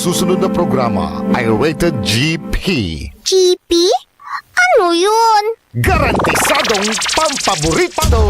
susunod na programa ay rated GP. GP? Ano yun? Garantisadong pampaborito!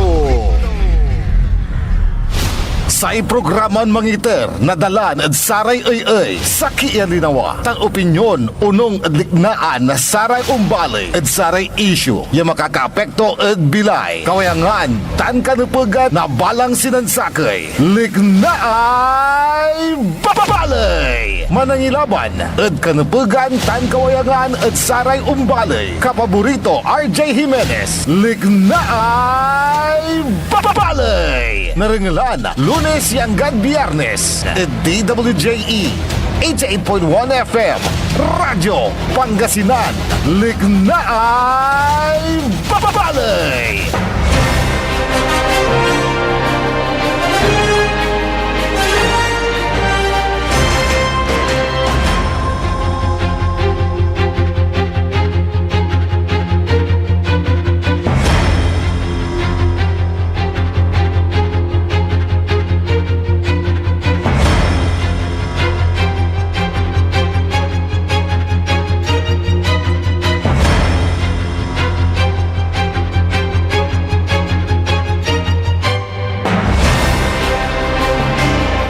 Sa iprograman mangiter, nadalan at saray ay sa kialinawa. Tang opinyon, unong liknaan na saray umbali at saray issue. Yung makakaapekto at bilay. Kawayangan, tan kanupugan na balang sinansakay. Liknaay babalay! Manangilaban at kanupugan, tan kawayangan at saray umbali. Kapaborito, RJ Jimenez. Liknaay babalay! Naringalan, Lunes hanggang Biyernes, DWJE 88.1 FM, Radyo Pangasinan, Liknaay Babalay!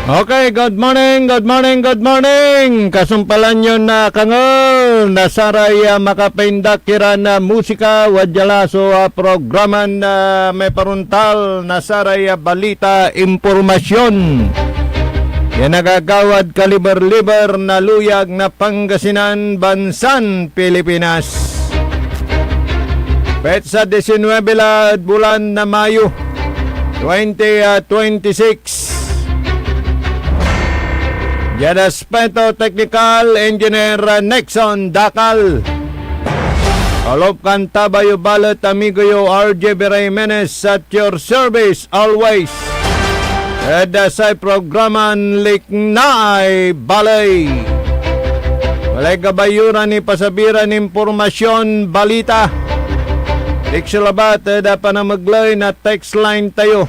Okay, good morning. Kasumpalan nyo na kangol nasaray makapaindak kiran na musika wadjala so programan na may paruntal nasaray balita impormasyon. Yan nagagawad kaliber-liber na luyag na Pangasinan, Bansan, Pilipinas. Petsa 19 bulan na Mayo 2026. Yan aspeto technical engineer Nexon Dakal. Olop kanta bayo balot amigo yo RJ Jimenez at your service always. Eda sa programan Liknaay Balay. Walay kabayuran ni pasabiran impormasyon balita. Diksulabat eda pa na maglay na text line tayo.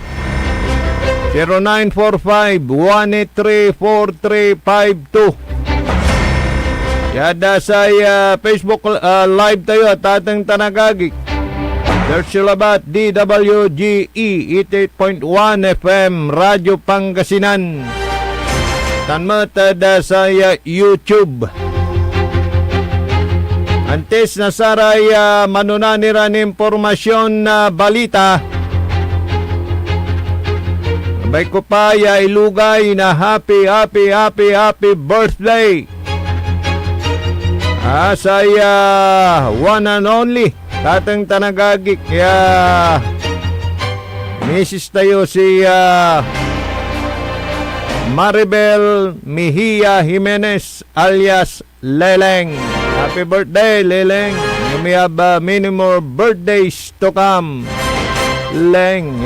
0945-183-4352. Yada sa Facebook live tayo at ating tanagagik. Search Labat DWGE 88.1 FM Radyo Pangasinan. Tanmat da sa YouTube. Antes na saray manunaniran impormasyon na balita. Sabay ko pa ilugay na happy birthday saya one and only tatang tanagagik kaya misis tayo si Maribel Mejia Jimenez alias Leleng. Happy birthday Leleng. You may have many more birthdays to come Leng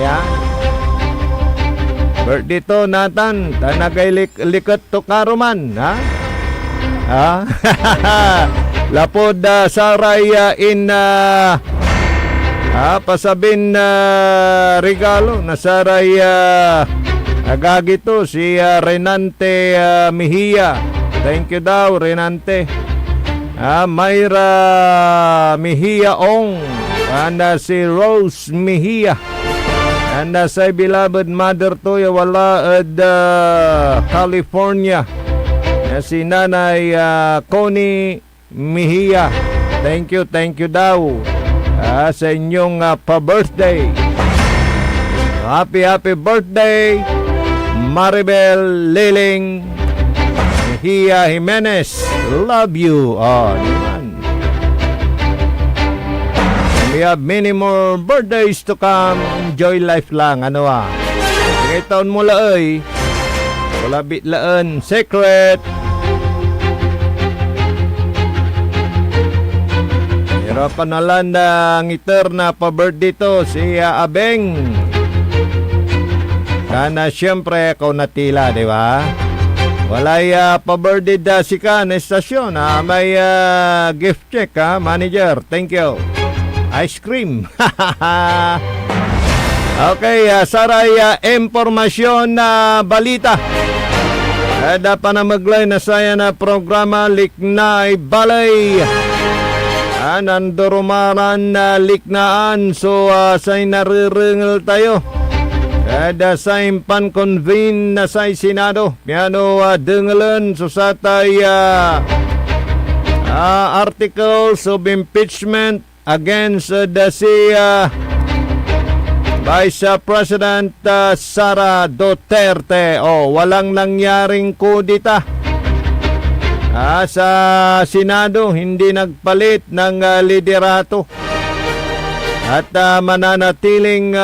birthday to Nathan, tanagay likot to karuman, ha? Lapod saray in pasabin regalo na saray agagito si Renante Mejia. Thank you daw Renante. Mayra Mejia Ong and si Rose Mejia. And sa beloved mother to wala at California si Nanay Connie Mejia. Thank you daw sa inyong pa-birthday. Happy birthday Maribel Liling Mejia Jimenez. Love you. We have many more birthdays to come. Enjoy life lang. Ngay taon mo laoy. Wala bitlaan. Secret. Pero panalan na ngiter na pa-birthday to si Abeng. Kana siyempre ako natila, di ba? Walay pa-birthday da si ka na estasyon. May gift check manager. Thank you. Ice cream. Okay, saray impormasyon na balita. Ada pa na maglay na saya na programa Liknay Balay. Nandurumaran na liknaan so say nariringal tayo. Ada sa impan convene na sa Senado. Piano dengalan so sa tay articles of impeachment against the Vice President Sara Duterte. Walang nangyaring kudita. Sa Senado, hindi nagpalit ng liderato. At mananatiling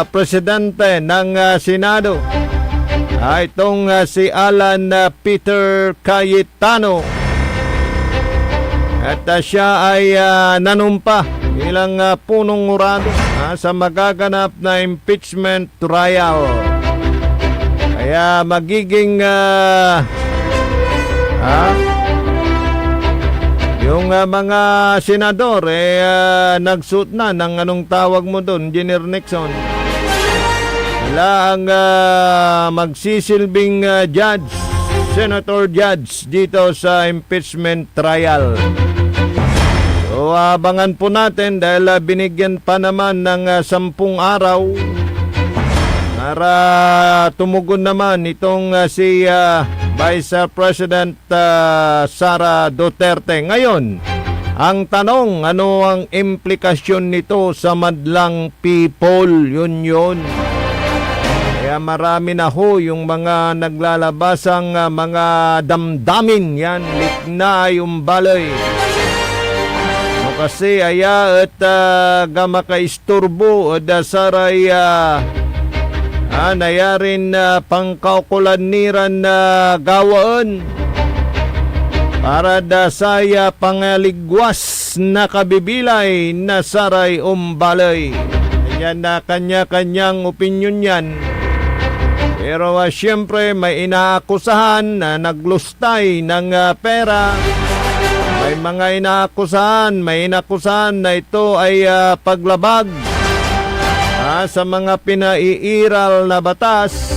presidente ng Senado. Itong si Alan Peter Cayetano. At siya ay nanumpa bilang punong murado sa magaganap na impeachment trial. Kaya magiging yung mga senador nagsuot na ng anong tawag mo doon, Engineer Nixon. Sila ang magsisilbing senator judge dito sa impeachment trial. So, abangan po natin dahil binigyan pa naman ng 10 araw para tumugon naman itong si Vice President Sara Duterte. Ngayon, ang tanong, ano ang implikasyon nito sa madlang people? Yun. Kaya marami na ho yung mga naglalabasang mga damdamin. Yan, liknay balay. Kasi aya at gamakaisturbo da saray nayarin pangkaukulaniran na gawaan para da saya pangaligwas na kabibilay na saray umbalay. Yan na kanya-kanyang opinyon yan. Pero siyempre may inaakusahan na naglustay ng pera. May mga inakusahan na ito ay paglabag sa mga pinaiiral na batas.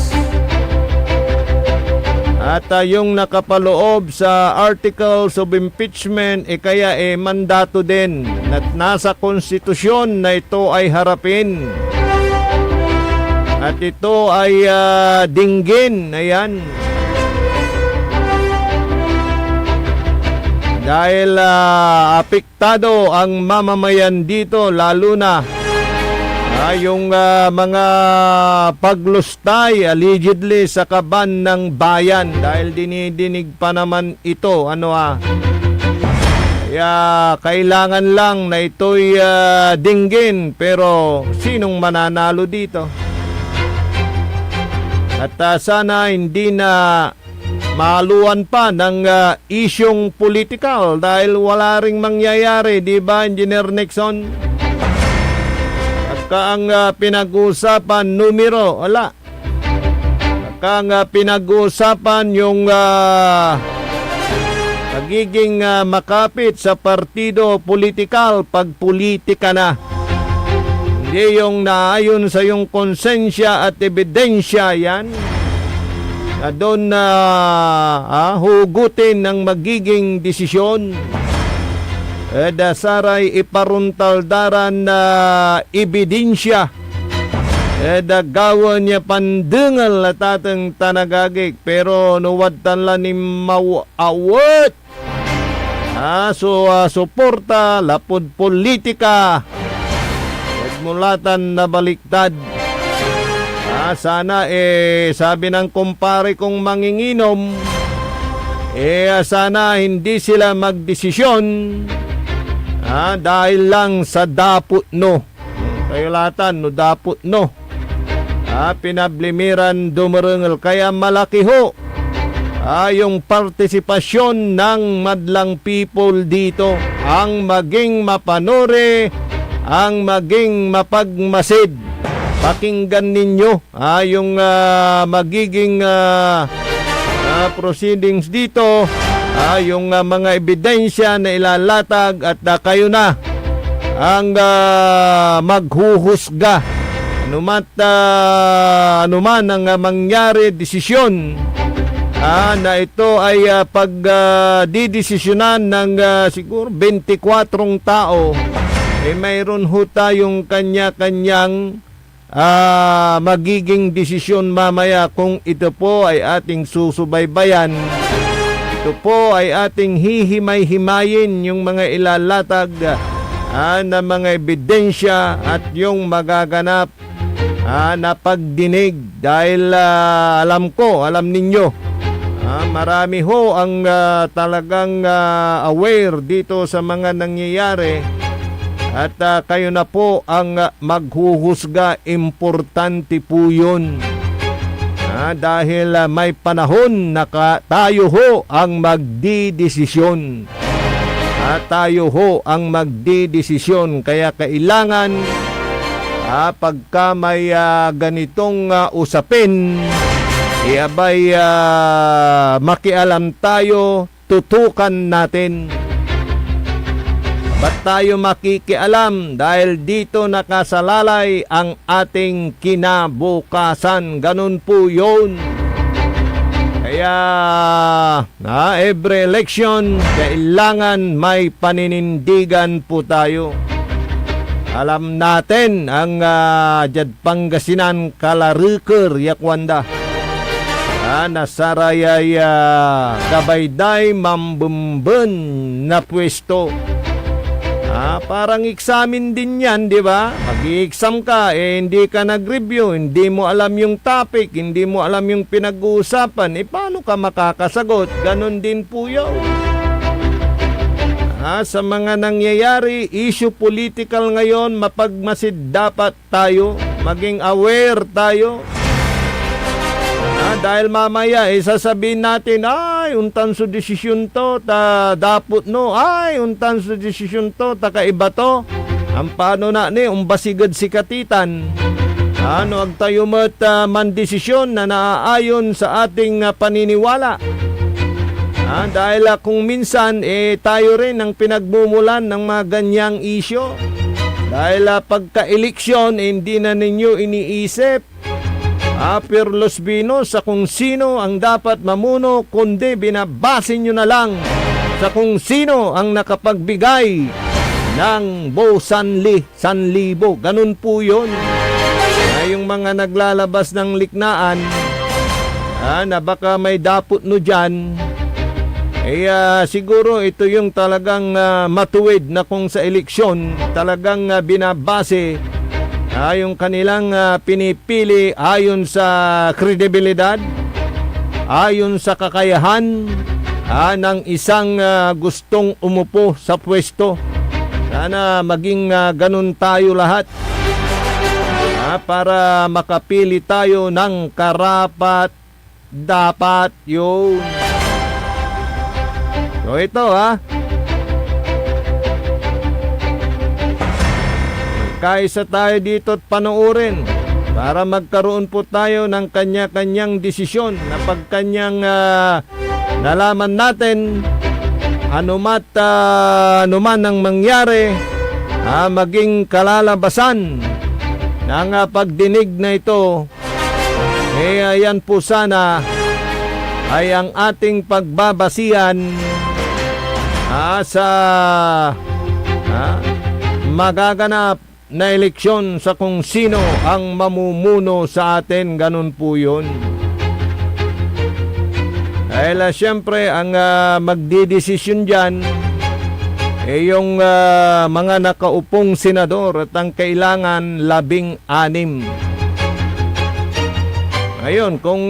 At yung nakapaloob sa articles of impeachment kaya mandato din at nasa konstitusyon na ito ay harapin. At ito ay dinggin. Ayan. Dahil apektado ang mamamayan dito, lalo na yung mga paglustay allegedly sa kaban ng bayan. Dahil dinidinig pa naman ito. Kaya kailangan lang na ito'y dinggin. Pero sinong mananalo dito? At sana hindi na maluan pa ng isyong politikal dahil wala ring mangyayari, di ba, Engineer Nixon? At ang pinag-uusapan numero, wala. At ang pinag-uusapan yung nagiging makapit sa partido politikal pag politika na. Hindi yung naayon sa yung konsensya at ebidensya yan. Doon na hugutin ng magiging desisyon. Dasaray iparuntaldaran na ebidensya. Dagawan niya pandengal na tatang tanagagik. Pero nuwadtan lang ni mawawat. Suporta, lapod politika. Mulatan na baliktad. Sana sabi ng kumpare kong manginginom, sana hindi sila magdesisyon dahil lang sa daput no. Kayulatan no daput no. Pinablimiran dumarangal kaya malaki ho yung partisipasyon ng madlang people dito, ang maging mapanuri, ang maging mapagmasid. Pakinggan ninyo yung magiging proceedings dito, yung mga ebidensya na ilalatag at kayo na ang maghuhusga. Anuman ang mangyari, desisyon na ito ay didesisyonan ng siguro 24 tao. Mayroon ho tayong kanya-kanyang magiging desisyon mamaya kung ito po ay ating susubaybayan. Ito po ay ating hihimay-himayin yung mga ilalatag na mga ebidensya at yung magaganap na pagdinig dahil alam ninyo, marami ho ang talagang aware dito sa mga nangyayari. At kayo na po ang maghuhusga, importante po yun. Dahil may panahon na tayo ho ang magdidesisyon. Tayo ho ang magdidesisyon. Kaya kailangan pagka may ganitong usapin, abay makialam tayo, tutukan natin. Ba't tayo makikialam? Dahil dito nakasalalay ang ating kinabukasan. Ganun po yun. Kaya every election, kailangan may paninindigan po tayo. Alam natin ang Jad Pangasinan Kalarikir Yakwanda. Nasarayay kabayday mambumben na pwesto. Parang examen din yan, di ba? Mag-i-exam ka, hindi ka nag-review, hindi mo alam yung topic, hindi mo alam yung pinag-uusapan, paano ka makakasagot? Ganon din po yun. Sa mga nangyayari, issue political ngayon, mapagmasid dapat tayo, maging aware tayo. Dahil mamaya, sasabihin natin, ay, untan so desisyon to, dapot no, ay, untan so desisyon to, kaiba to. Ang paano na ni, umbasigad si katitan. Ag tayo man desisyon na naaayon sa ating paniniwala. Dahil kung minsan, tayo rin ang pinagmumulan ng mga ganyang isyo. Dahil pagka-eleksyon, hindi na ninyo iniisip Pirlos Bino sa kung sino ang dapat mamuno, kundi binabase nyo na lang sa kung sino ang nakapagbigay ng sanlibo. Ganun po yun. Yung mga naglalabas ng liknaan na baka may dapot no dyan, siguro ito yung talagang matuwid na kung sa eleksyon talagang binabase yung kanilang pinipili ayon sa kredibilidad, ayon sa kakayahan ng isang gustong umupo sa pwesto. Sana maging ganun tayo lahat para makapili tayo ng karapat dapat yun. So ito kaisa tayo dito at panoorin para magkaroon po tayo ng kanya-kanyang desisyon na pagkanyang nalaman natin anuman ang mangyari, maging kalalabasan ng pagdinig na ito, ayan po sana ay ang ating pagbabasihan sa magaganap na eleksyon sa kung sino ang mamumuno sa atin. Ganun po yun. Dahil siyempre ang magdidesisyon dyan yung mga nakaupong senador at ang kailangan 16. Ngayon, kung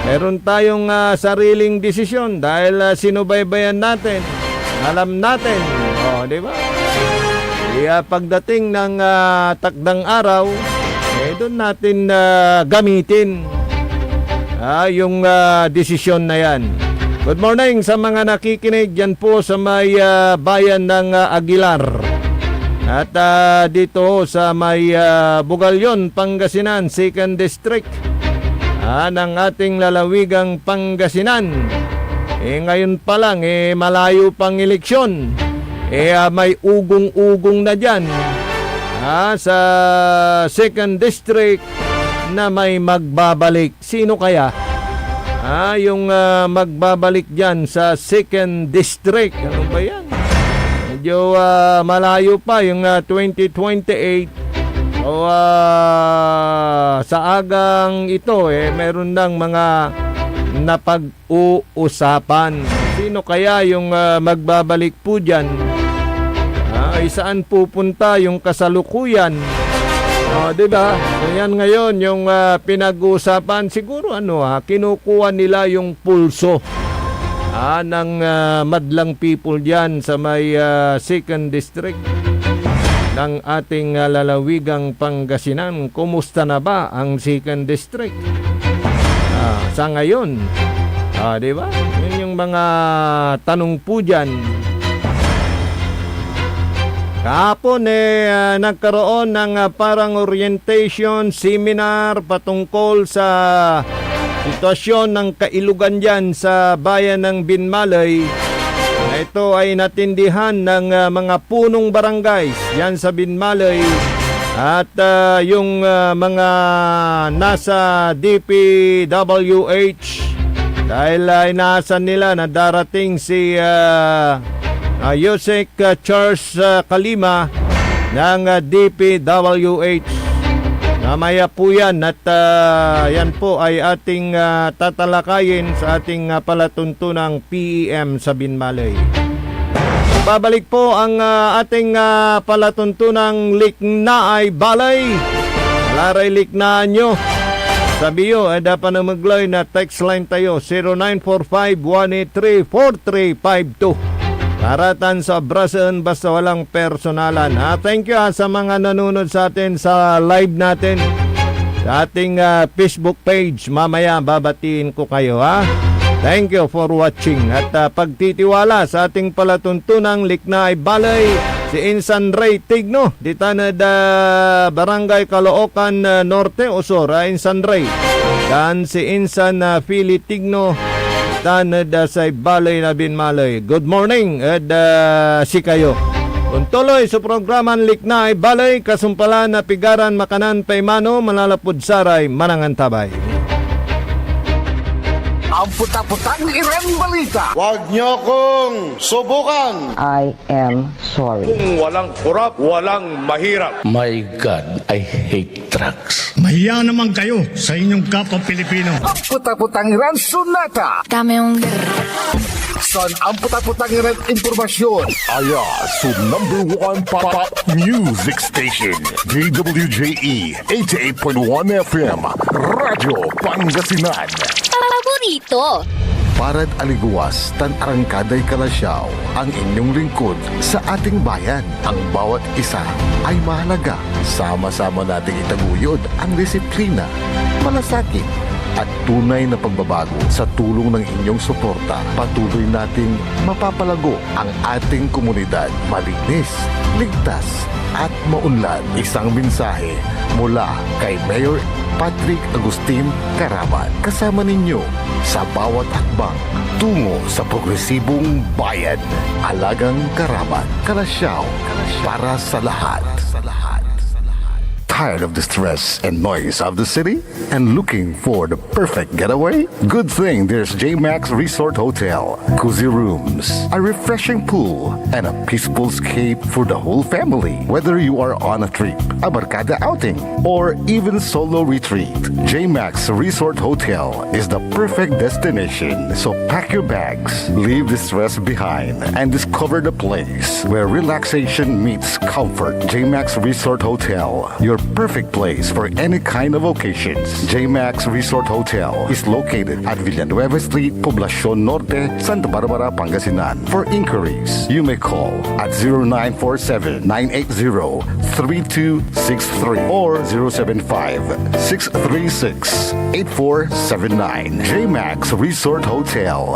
meron tayong sariling desisyon dahil sinubaybayan natin, alam natin, di ba? Pagdating ng takdang araw, doon natin gamitin yung desisyon na yan. Good morning sa mga nakikinig dyan po sa may bayan ng Aguilar. At dito sa may Bugalyon, Pangasinan, 2nd District ng ating lalawigang Pangasinan. Ngayon pa lang, malayo pang eleksyon. May ugong-ugong na dyan sa 2nd District na may magbabalik. Sino kaya? Yung magbabalik dyan sa 2nd District. Ano ba yan? Medyo malayo pa yung 2028. So, sa agang ito, meron ng mga napag-uusapan. Sino kaya yung magbabalik po dyan? Saan pupunta yung kasalukuyan? Diba? Ayan ngayon yung pinag-uusapan. Siguro kinukuha nila yung pulso ng madlang people dyan sa may 2nd District ng ating lalawigang Pangasinan. Kumusta na ba ang 2nd District? Sa ngayon, diba? Yun yung mga tanong po dyan. Kahapon nagkaroon ng parang orientation seminar patungkol sa sitwasyon ng kailugan dyan sa bayan ng Binmalay. Ito ay natindihan ng mga punong barangays yan sa Binmalay at yung mga nasa DPWH dahil inaasahan nila na darating si Yusek Charles Kalima ng DPWH. Mamaya po yan at yan po ay ating tatalakayin sa ating palatuntunang PEM sa Binmalay. Babalik po ang ating palatuntunang Liknaay Balay. Laray liknaan nyo. Sabi nyo, dapat na mag-line na text line tayo 0945-183-4352. Taratan sa Brasan basta walang personalan. Thank you sa mga nanonood sa atin sa live natin sa ating Facebook page. Mamaya babatiin ko kayo Thank you for watching at pagtitiwala sa ating palatuntunang Liknaay Balay si Insan Ray Tigno di tanad Barangay Caloocan Norte Osor Insan Ray dan si Insan Philly Tigno tanad sa Balay na Binmalay. Good morning at si kayo. Kung tuloy sa programang Liknaay Balay, kasumpalan na pigaran makanan paymano, malalapod saray, manangantabay. Ang puta-putang irang balita. Huwag niyo kong subukan. I am sorry. Kung walang kurap, walang mahirap. My God, I hate drugs. Mahiya naman kayo sa inyong kapwa Pilipino. Ang puta-putang irang sunata. Dame yung Son ang puta-putang irang impormasyon. Aya sa number 1 pop music station. DWJE 88.1 FM. Radyo Pangasinan. paborito. Parad aliguas, tan arangkaday kalasyaw, ang inyong lingkod sa ating bayan. Ang bawat isa ay mahalaga. Sama-sama nating itaguyod ang disiplina, malasakit, at tunay na pagbabago. Sa tulong ng inyong suporta, patuloy nating mapapalago ang ating komunidad. Malinis, ligtas, at maunlad. Isang mensahe mula kay Mayor Patrick Agustin Caraman. Kasama ninyo sa bawat hakbang tungo sa progresibong bayan. Alagang Caraman, Kalasyaw, para sa lahat. Tired of the stress and noise of the city and looking for the perfect getaway? Good thing there's JMax Resort Hotel. Cozy rooms, a refreshing pool, and a peaceful escape for the whole family. Whether you are on a trip, a barkada outing, or even solo retreat, JMax Resort Hotel is the perfect destination. So pack your bags, leave the stress behind, and discover the place where relaxation meets comfort. JMax Resort Hotel, your perfect place for any kind of occasions. JMax Resort Hotel is located at Villanueva Street, Poblacion Norte, Santa Barbara, Pangasinan. For inquiries, you may call at 0947-980-3263 or 075-636-8479. JMax Resort Hotel.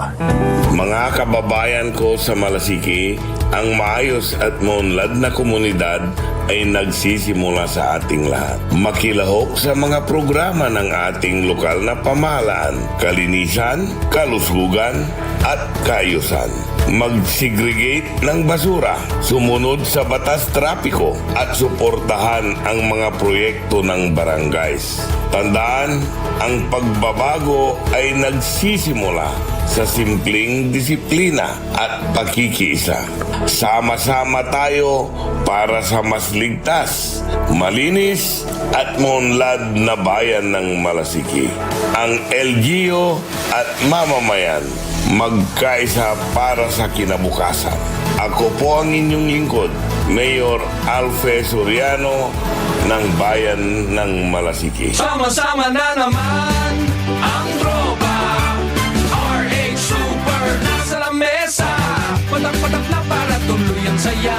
Mga kababayan ko sa Malasiki, ang maayos at maunlad na komunidad ay nagsisimula sa ating lahat. Makilahok sa mga programa ng ating lokal na pamahalaan, kalinisan, kalusugan, at kaayusan. Mag-segregate ng basura, sumunod sa batas trapiko, at suportahan ang mga proyekto ng barangays. Tandaan, ang pagbabago ay nagsisimula sa simpleng disiplina at pakikiisa. Sama-sama tayo para sa mas ligtas, malinis at maunlad na bayan ng Malasiki. Ang LGU at mamamayan magkaisa para sa kinabukasan. Ako po ang inyong lingkod, Mayor Alfe Soriano ng Bayan ng Malasiki. Sama-sama na naman ang tropa. RH Super nasa lamesa. Patak-patak na para tuloy ang saya.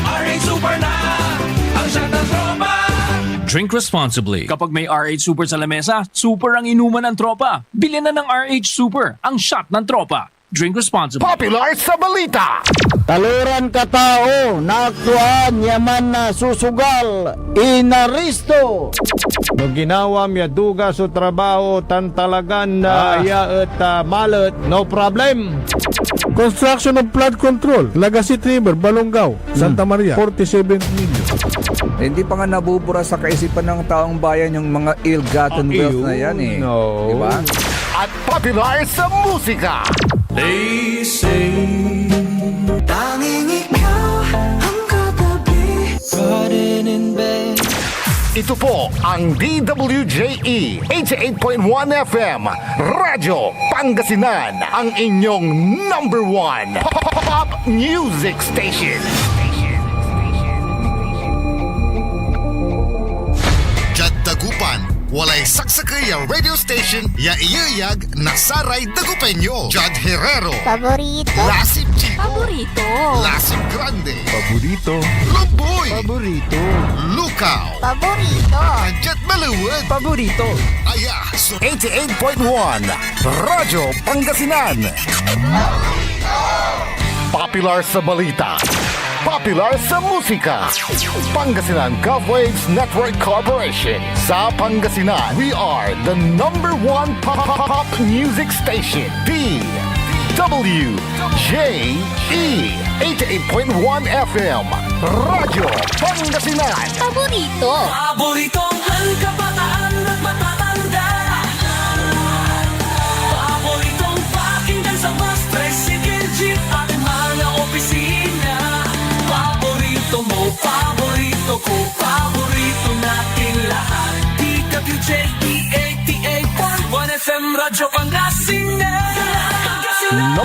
RH Super na ang shot ng tropa. Drink responsibly. Kapag may RH Super sa lamesa, super ang inuman ng tropa. Bilhin na ng RH Super, ang shot ng tropa. Drink responsibly. Popular sa balita. Taluran katao, naaktuan, yaman na susugal, inaristo. No ginawa miya duga sa trabaho, tan talagan na iya at malat, no problem. Construction of flood control, Lagasit River, Balongaw, Santa Maria, 47 million. Hindi pa nga nabubura sa kaisipan ng taong bayan yung mga ill-gotten wealth na yan eh. No. Diba? At popular sa musika. They say Tanging ikaw ang katabi. Riding in bed. Ito po ang DWJE 88.1 FM Radyo Pangasinan, ang inyong number one pop music station. Jad Dagupan, walay saksakay ang radio station ya iyayag na saray Dagupenyo. Jad Herrero, Paborito. Lasip Chico, Paborito. Lasip Grande, Paborito. Luboy, Paborito. Lukaw, Paborito. Jet Maluwag, Paborito. Aya, so 88.1 Radyo Pangasinan. Popular sa balita, popular sa musika. Pangasinan Govwaves Network Corporation. Sa Pangasinan, we are the number one pop music station. DWJE 88.1 FM Radyo Pangasinan. Paborito. paboritong ang kabataan at matatanda. Paboritong pakinggan sa bus, tricycle, jeep at mga opisina. Paborito mo, paborito ko, paborito natin lahat. DWJE 88.1 FM Radyo Pangasinan.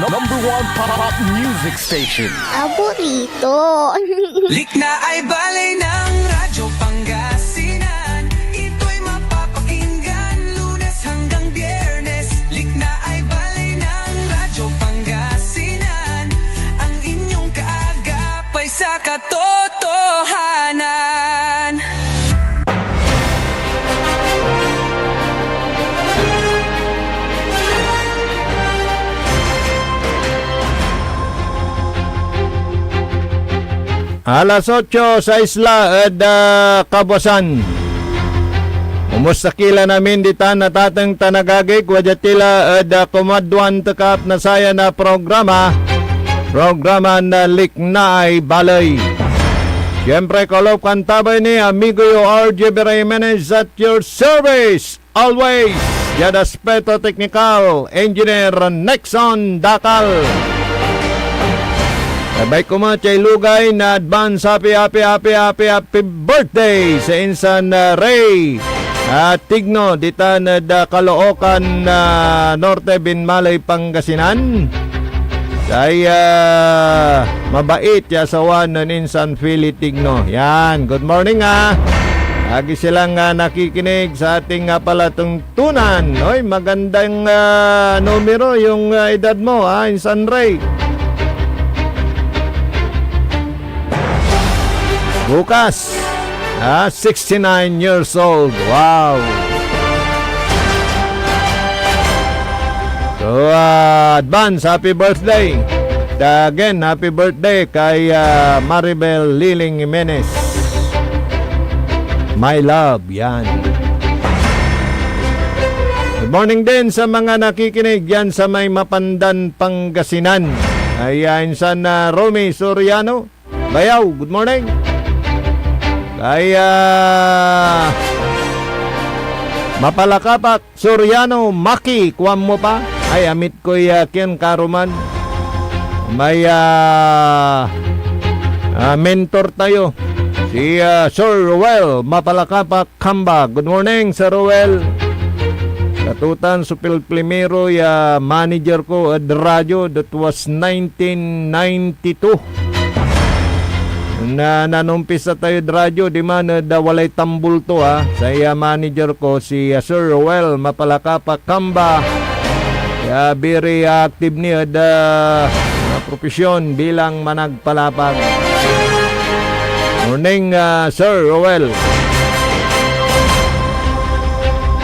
Number one pop music station. Paborito. Likna ay balay ng Radyo Pangasinan. Ito'y mapapakinggan Lunes hanggang Biyernes. Likna ay balay ng Radyo Pangasinan. Ang inyong kaagapay sa katotohanan. Alas 8 sa isla at Kabuasan. Umusakila namin ditan natatang tanagagik wajatila at kumadwan tekap na saya na programa na Liknaay Balay. Siyempre kolop kantabay ni amigo yo RJ Jimenez at your service always. Yad aspeto technical engineer Nexon Dakal. Sabay ko mga chay lugay na advance happy birthday sa insan Ray at Tigno dita na Caloocan Norte Binmalay Pangasinan. Kaya mabait ya sawan ng insan Philly Tigno. Yan, good morning ha. Lagi silang nakikinig sa ating pala tungtunan. Oy, magandang numero yung edad mo ha, insan Ray. Bukas, 69 years old. Wow. So, advance, happy birthday. Again, happy birthday kay Maribel Liling Jimenez. My love, yan. Good morning din sa mga nakikinig yan sa may Mapandan, Pangasinan. Ayan sa Romy Soriano. Bayaw, good morning. Kaya Mapalakapak, Soriano, Maki, kuwam mo pa? Ay, amit ko'y Ken Karuman. May mentor tayo. Si Sir Ruel, Mapalakapak, Kamba. Good morning, Sir Ruel. Katutan, supil primero, manager ko at radyo. That was 1992. Na nanumpisa tayo radyo, di man walay tambul to Sa manager ko si Sir Ruel Mapalakapak Kamba. Very active niya profesyon bilang managpalapag. Morning Sir Ruel.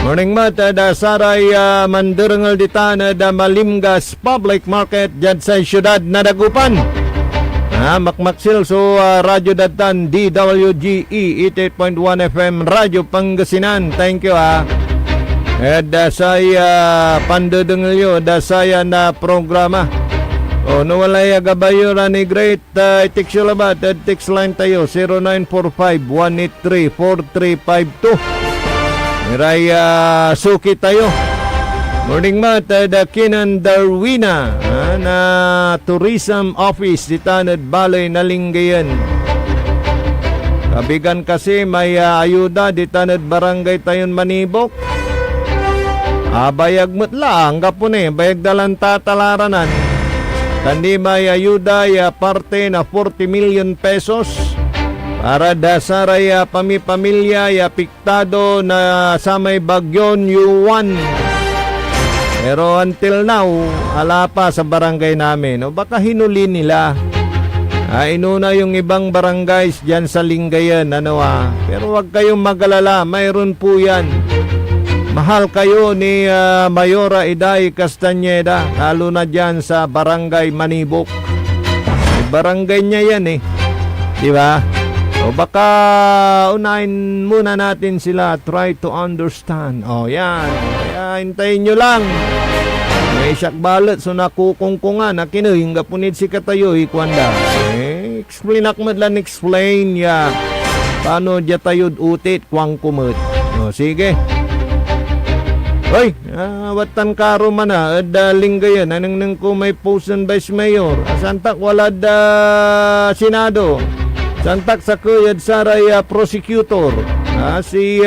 Morning mat da saray mandurangal ditana da Malimgas Public Market dyan sa siyudad na Dagupan. Makmaksil so Radyo Datan DWGE 88.1 FM Radyo Pangasinan. Thank you dasay pandudengelyo dasaya na programa. No walay gabayo ni great text labat text line tayo 0945-183-4352. Miray suki tayo. Morning mat Dakinan Darwina na tourism office di Tanad Balay na Lingayen. Kabigan kasi may ayuda di Tanad Barangay Tayon Manibok. Bayag lang kapon bayag dalan tatalaranan. Kandi may ayuda parte na 40 million pesos para dasaray pamilya piktado na sa may bagyon Yuan. Pero until now, ala pa sa barangay namin. Baka hinuli nila. Inuna yung ibang barangays dyan sa Lingayen. Pero wag kayong magalala. Mayroon po yan. Mahal kayo ni Mayora Iday Castañeda. Lalo na dyan sa barangay Manibok. Barangay niya yan Di ba? Baka unahin muna natin sila. Try to understand. Yan. Hintayin nyo lang. May siyak balat so nakukungkungan na kinuhinga punid si katayo ikwanda. Explain akmat lang explain paano dya tayod utit kwang kumut. Sige. Oy, watan karo man Lingayen. Anong nang ko may posten vice mayor. Santak walad senado. Santak sa kuyad saray prosecutor. Si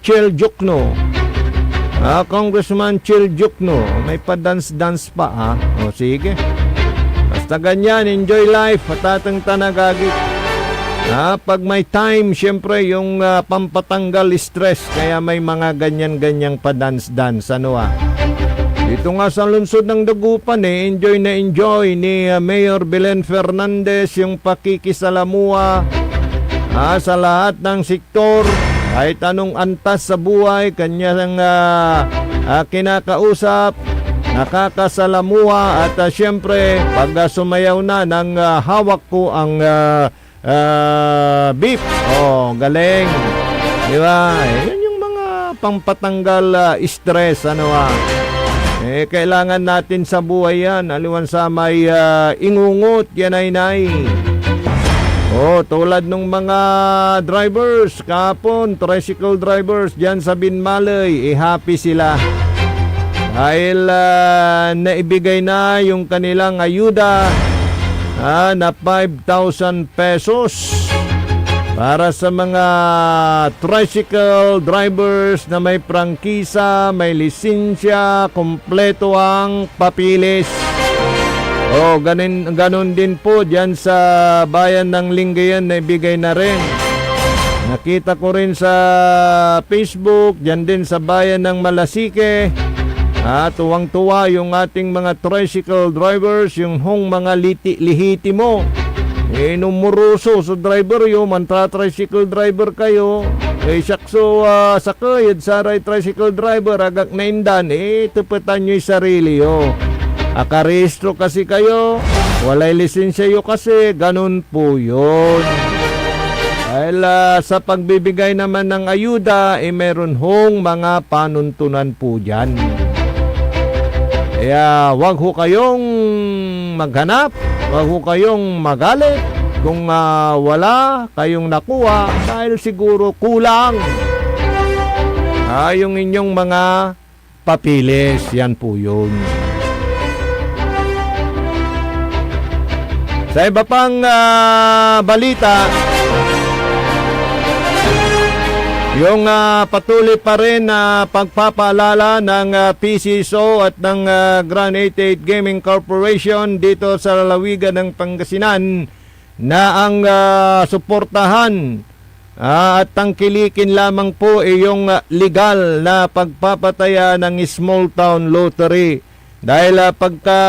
Chel Jokno. Congressman Chil Jukno, may pa-dance-dance pa sige. Basta ganyan, enjoy life, patatang tanagagit. Pag may time, syempre yung pampatanggal stress, kaya may mga ganyan-ganyang pa-dance-dance. Dito nga sa lungsod ng Dagupan enjoy na enjoy ni Mayor Belen Fernandez yung pakikisalamuha sa lahat ng sektor. Kahit anong antas sa buhay, kanyang kinakausap, nakakasalamuha at syempre, pag sumayaw na ng hawak ko ang beef. Galing. Di ba? Yan yung mga pampatanggal stress. Kailangan natin sa buhay yan. Aliwan sa may ingungot, yan ay. Tulad ng mga drivers kapon, tricycle drivers dyan sa Binmalay, happy sila. Dahil naibigay na yung kanilang ayuda na 5,000 pesos para sa mga tricycle drivers na may prangkisa, may lisensya, kompleto ang papilis. Ganun din po dyan sa bayan ng Lingayen na ibigay na rin. Nakita ko rin sa Facebook, dyan din sa bayan ng Malasike. Tuwang-tuwa yung ating mga tricycle drivers, yung mga lihiti mo. Numuruso so driver yo, mantra-tricycle driver kayo. Sakso sa kayad, saray tricycle driver, agak na indan, tuputan nyo yung sarili yo. Akarehistro kasi kayo, walay lisensya yo kasi, ganun po yun. Dahil sa pagbibigay naman ng ayuda, meron hong mga panuntunan po dyan. Kaya wag ho kayong maghanap, wag ho kayong magalit kung wala kayong nakuha dahil siguro kulang. yung inyong mga papilis. Yan po yun. Sa iba pang balita, yung patuloy pa rin na pagpapaalala ng PCSO at ng Grand 88 Gaming Corporation dito sa lalawigan ng Pangasinan na ang suportahan at tangkilikin lamang po ay yung legal na pagpapataya ng small town lottery. Dahil pagka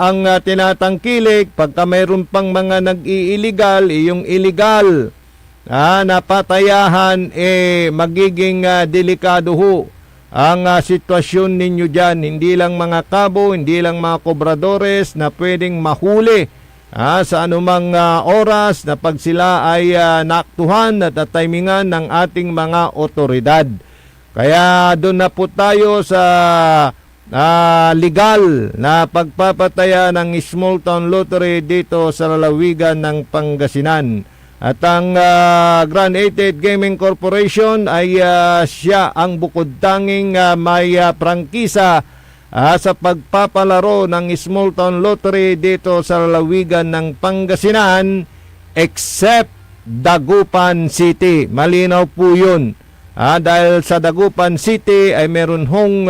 ang tinatangkilik, pagka mayroon pang mga nag-i-illegal, yung illegal na patayahan, magiging delikado ho ang sitwasyon ninyo dyan. Hindi lang mga kabo, hindi lang mga kobradores na pwedeng mahuli sa anumang oras na pag sila ay naaktuhan at timingan ng ating mga otoridad. Kaya doon na po tayo sa legal na pagpapataya ng small town lottery dito sa lalawigan ng Pangasinan. At ang Grand 88 Gaming Corporation ay siya ang bukod tanging may prangkisa sa pagpapalaro ng small town lottery dito sa lalawigan ng Pangasinan except Dagupan City. Malinaw po yun. Dahil sa Dagupan City ay meron hong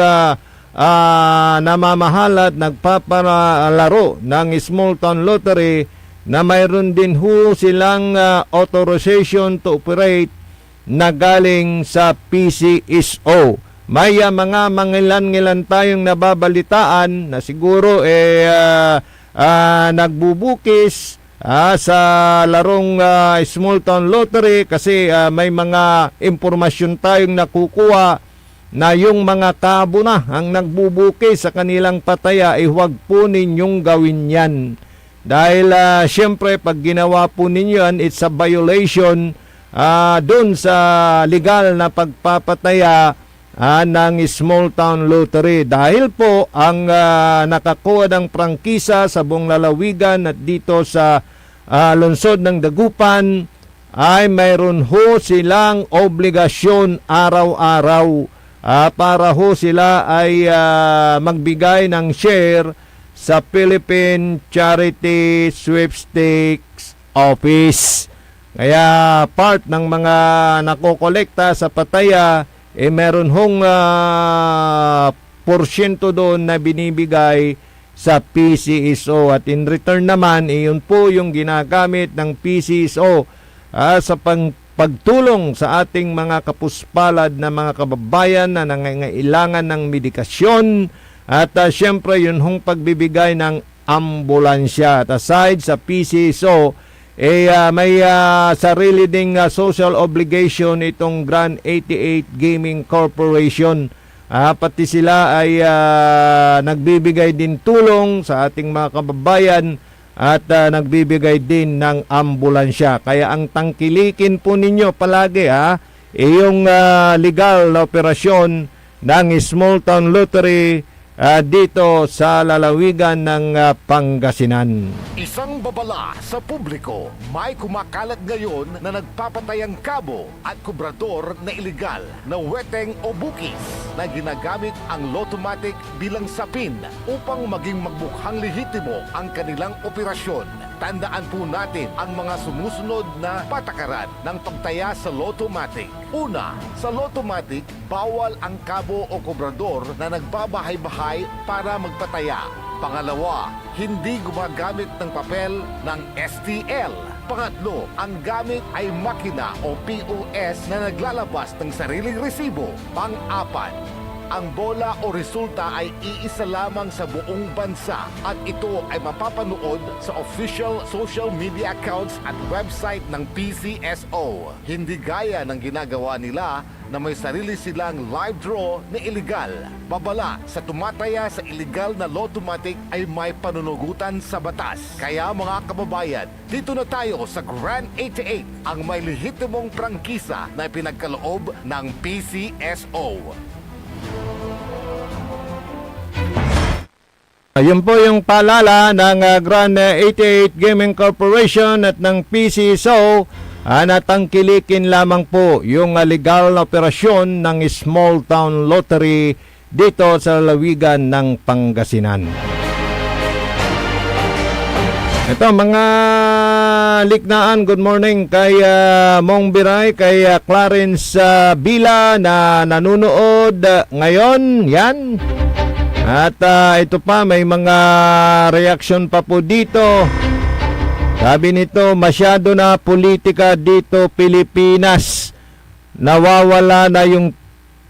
namamahalat, nagpapalaro ng small town lottery na mayroon din ho silang authorization to operate na galing sa PCSO. May mga mangilan-ngilan tayong nababalitaan na siguro nagbubukis sa larong small town lottery kasi may mga impormasyon tayong nakukuha na yung mga kabo na ang nagbubuki sa kanilang pataya, huwag po ninyong gawin yan. Dahil syempre pag ginawa po ninyo yan, it's a violation dun sa legal na pagpapataya ng small town lottery. Dahil po ang nakakuha ng prangkisa sa buong lalawigan at dito sa lungsod ng Dagupan ay mayroon ho silang obligasyon araw-araw para ho sila ay magbigay ng share sa Philippine Charity Sweepstakes Office. Kaya part ng mga nakokolekta sa pataya, meron hong porsyento doon na binibigay sa PCSO. At in return naman, yun po yung ginagamit ng PCSO sa pagtulong sa ating mga kapuspalad na mga kababayan na nangangailangan ng medikasyon at syempre yun hong pagbibigay ng ambulansya. At aside sa PCSO, may sarili ding social obligation itong Grand 88 Gaming Corporation. Pati sila ay nagbibigay din tulong sa ating mga kababayan at nagbibigay din ng ambulansya. Kaya ang tangkilikin po ninyo palagi yung legal na operasyon ng small town lottery dito sa lalawigan ng Pangasinan. Isang babala sa publiko, may kumakalat ngayon na nagpapatayang kabo at kubrador na iligal na weteng o bukis na ginagamit ang Lottomatic bilang sapin upang maging magmukhang lehitimo ang kanilang operasyon. Tandaan po natin ang mga sumusunod na patakaran ng pagtaya sa Lottomatic. Una, sa Lottomatic, bawal ang kabo o kubrador na nagbabahay-bahay para magpataya. Pangalawa, hindi gumagamit ng papel ng STL. Pangatlo, ang gamit ay makina o POS na naglalabas ng sariling resibo. Pang-apat, ang bola o resulta ay iisa lamang sa buong bansa at ito ay mapapanood sa official social media accounts at website ng PCSO. Hindi gaya ng ginagawa nila na may sarili silang live draw na illegal. Babala sa tumataya sa illegal na Lottomatic ay may panunugutan sa batas. Kaya mga kababayan, dito na tayo sa Grand 88, ang may lehitimong prangkisa na pinagkaloob ng PCSO. Ayun po yung paalala ng Grand 88 Gaming Corporation at ng PCSO natangkilikin lamang po yung legal na operasyon ng small town lottery dito sa lalawigan ng Pangasinan. Ito mga liknaan, good morning kay Mong Biray, kay Clarence Bila na nanunood ngayon, yan. At ito pa, may mga reaction pa po dito. Sabi nito, masyado na politika dito Pilipinas. Nawawala na yung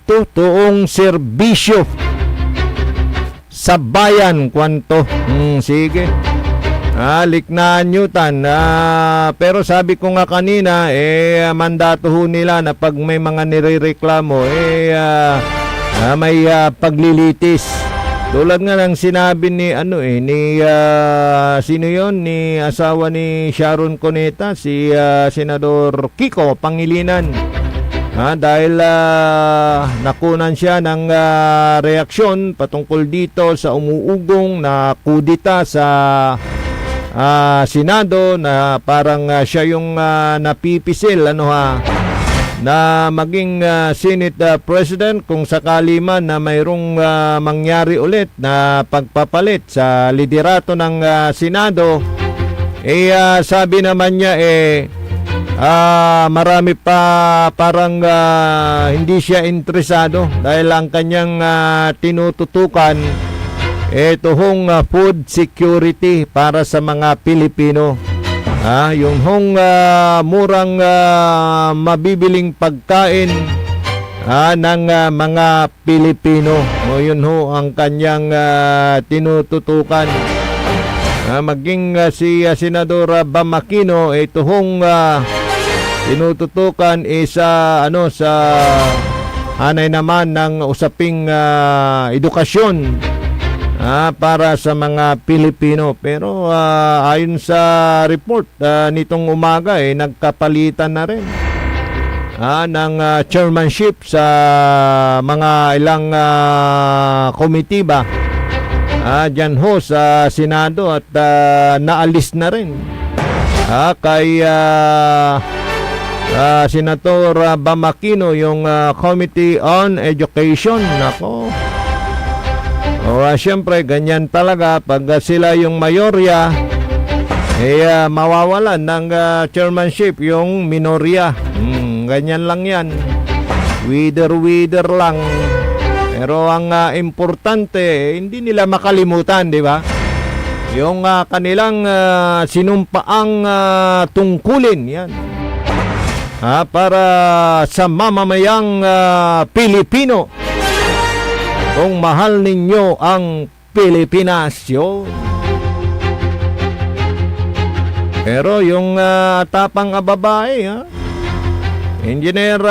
totoong serbisyo sa bayan. Kwanto? Sige. Liknaan Newton. Pero sabi ko nga kanina, mandato ho nila na pag may mga nirereklamo, may paglilitis. Tulad nga ng sinabi ni sino yon, ni asawa ni Sharon Cuneta, si Senador Kiko Pangilinan. Dahil nakunan siya ng reaksyon patungkol dito sa umuugong na kudita sa Senado, na parang siya yung napipisil na maging Senate President kung sakali man na mayroong mangyari ulit na pagpapalit sa liderato ng Senado. Sabi naman niya marami pa parang hindi siya interesado dahil ang kanyang tinututukan tuhong food security para sa mga Pilipino. Yung murang mabibiling pagkain ng mga Pilipino. Yun ho ang kanyang tinututukan. Maging si Senador Bam Aquino, tuhong tinututukan sa anay naman ng usaping edukasyon para sa mga Pilipino. Pero ayon sa report nitong umaga, nagkapalitan na rin ng chairmanship sa mga ilang committee ba dyan ho sa Senado, at naalis na rin kay Senator Bam Aquino yung Committee on Education. Nako, siyempre, ganyan talaga pag sila yung mayorya, mawawalan ng chairmanship yung minorya. Ganyan lang yan. Wither lang. Pero ang importante, hindi nila makalimutan, di ba? Yung kanilang sinumpaang tungkulin, yan. Para sa mamamayang Pilipino. Kung mahal ninyo ang Pilipinas, yun. Pero yung tapang babae, Engineer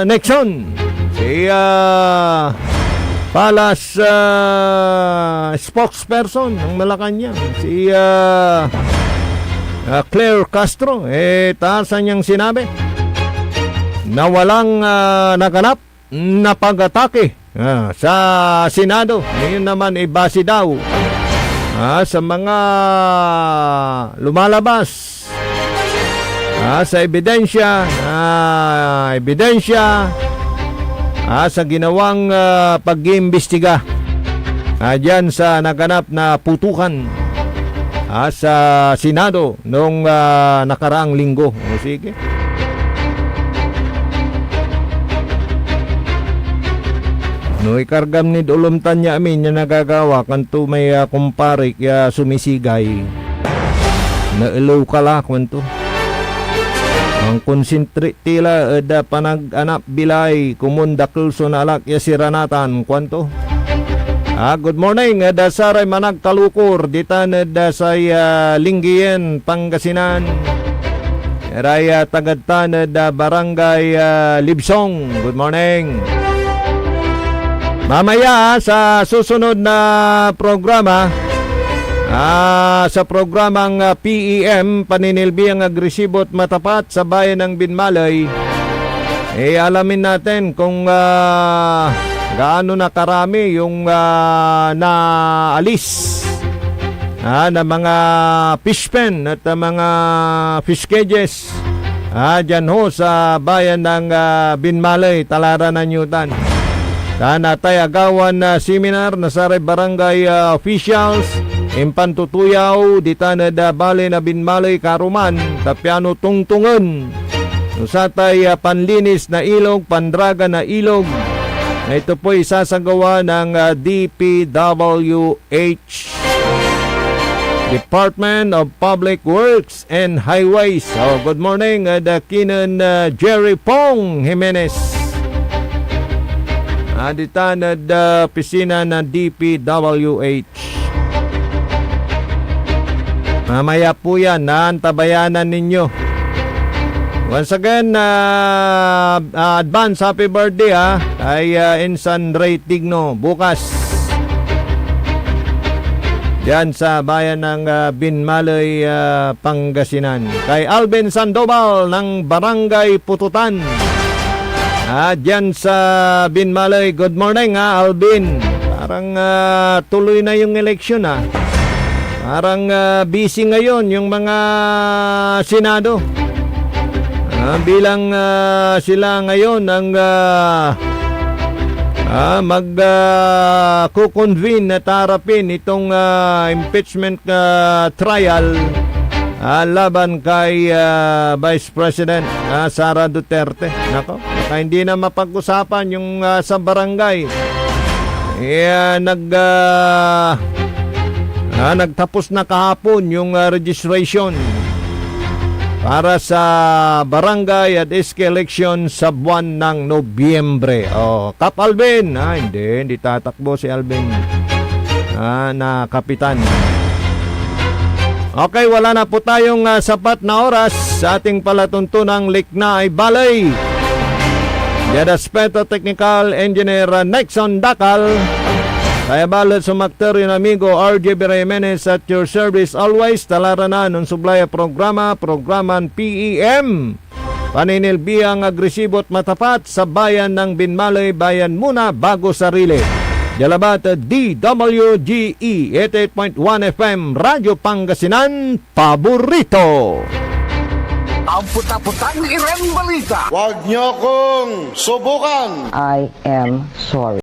Nixon, si Palace spokesperson ng Malacanang, si Claire Castro, taasan niyang sinabi na walang naganap na pag-atake sa Senado. Ngayon naman base daw sa mga lumalabas sa ebidensya sa ginawang pag-iimbestiga dyan sa naganap na putukan sa Senado noong nakaraang linggo. Sige. No, ikargam ni ulumtan niya amin niya nagagawa kanto may kumpare kaya sumisigay na ilaw kala kwanto ang konsentrate tila da panag-anap bilay kumundakil so na alak ya siranatan kwanto. Good morning, dasaray manag talukur ditan dasay Linggien Pangasinan, raya tagadtan da barangay Libsong. Good morning. Mamaya sa susunod na programa, sa programang PEM, paninilbi ang agresibo at matapat sa bayan ng Binmalay, alamin natin kung gaano na karami yung naalis na mga fish pen at mga fish cages Dyan ho sa bayan ng Binmalay, Talara ng Newton. Natay agawan na seminar na saray barangay officials impantutuyaw dita na bale na Binmalay Karuman tapyano tungtungan usatay panlinis na ilog, pandraga na ilog na ito po isasagawa ng DPWH, Department of Public Works and Highways. So, good morning, Dakinan Jerry Pong Jimenez. Dita na pisina ng DPWH. Mamaya po yan, naantabayanan ninyo. Once again, advance happy birthday kay Insan Ray Tigno bukas. Diyan sa bayan ng Binmalay, Pangasinan. Kay Alvin Sandoval ng Barangay Pututan. Diyan sa Binmalay. Good morning Alvin. Parang tuloy na yung eleksyon Parang busy ngayon yung mga Senado. Bilang sila ngayon ang mag-convene na tarapin itong impeachment trial laban kay Vice President Sara Duterte. Nako, baka hindi na mapag-usapan yung sa barangay. Nagtapos na kahapon yung registration para sa barangay at SK election sa buwan ng Nobyembre. Kap Alvin. Hindi tatakbo si Alvin na kapitan. Okay, wala na po tayong sapat na oras sa ating palatuntunang Likna ay Balay. Yan aspeto technical engineer Nexon Dakal. Kaya balot sumakter yung amigo RJ Jimenez at your service always. Talarana ng sublaya programan PEM. Paninilbihang agresibo at matapat sa bayan ng Binmalay, bayan muna bago sarili. Jalabat DWGE 88.1 FM Radyo Pangasinan, paborito. Ang puta-putang irang balita. Huwag niyo kong subukan. I am sorry.